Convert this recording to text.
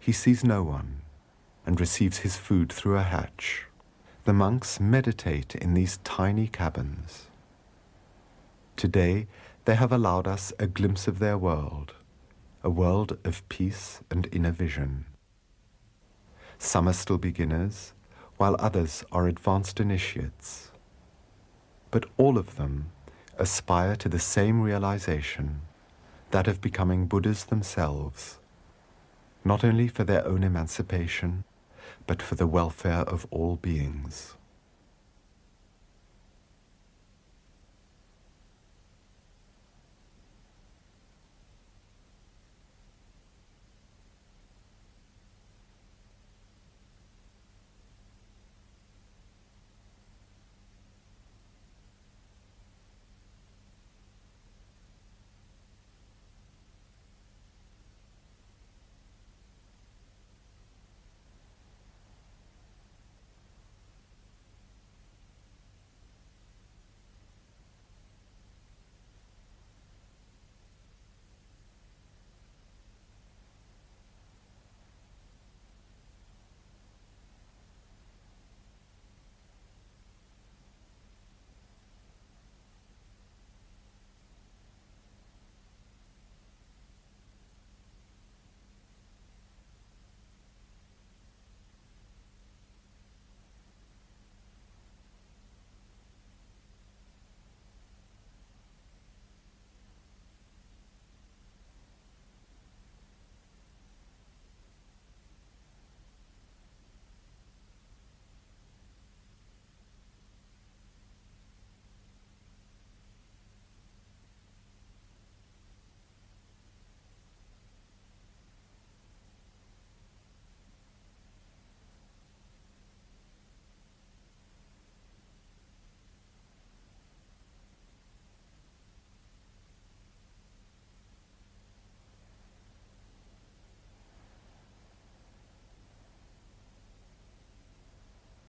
He sees no one and receives his food through a hatch. The monks meditate in these tiny cabins. Today, they have allowed us a glimpse of their world, a world of peace and inner vision. Some are still beginners, while others are advanced initiates. But all of them aspire to the same realization, that of becoming Buddhas themselves, not only for their own emancipation, but for the welfare of all beings.